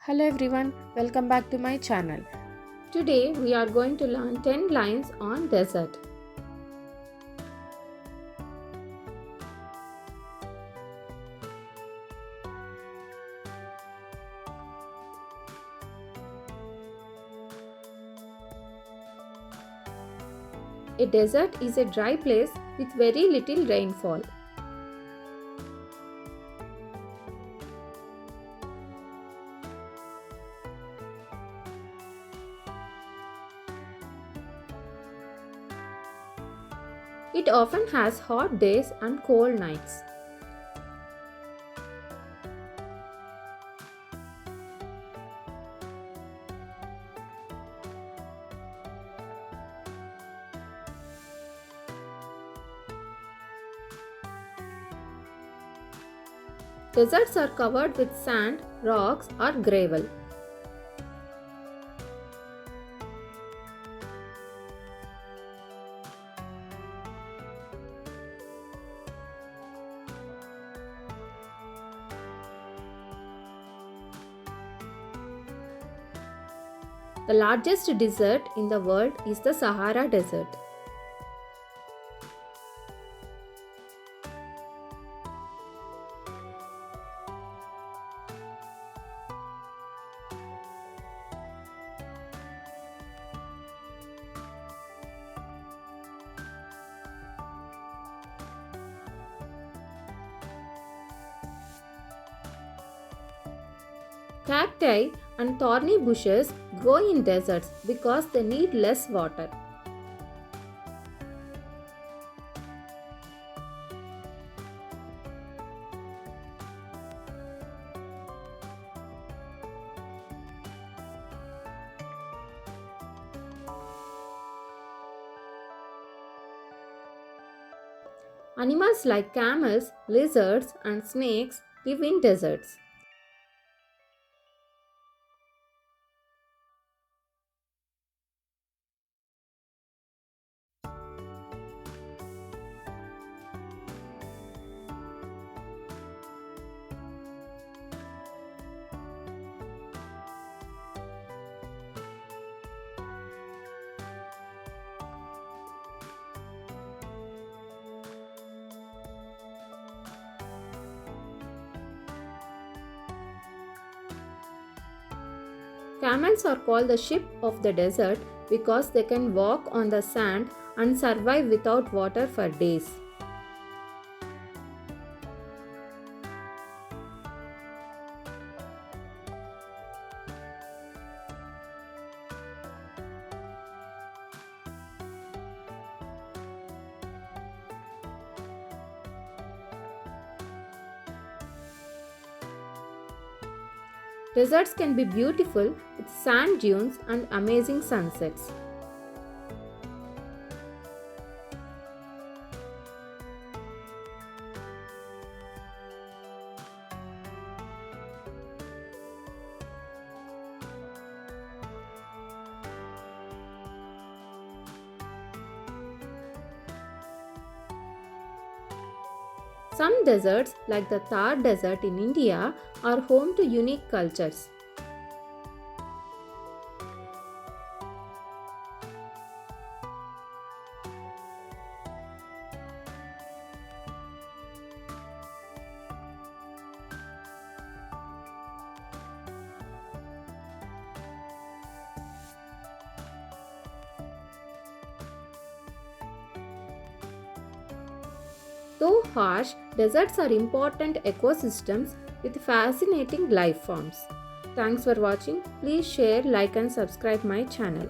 Hello everyone, welcome back to my channel. Today we are going to learn 10 lines on desert. A desert is a dry place with very little rainfall. It often has hot days and cold nights. Deserts are covered with sand, rocks, or gravel. The largest desert in the world is the Sahara Desert. Cacti and thorny bushes grow in deserts because they need less water. Animals like camels, lizards, and snakes live in deserts. Camels are called the sheep of the desert because they can walk on the sand and survive without water for days. Deserts can be beautiful with sand dunes and amazing sunsets. Some deserts, like the Thar Desert in India, are home to unique cultures. Though harsh, deserts are important ecosystems with fascinating life forms. Thanks for watching. Please share, like and subscribe my channel.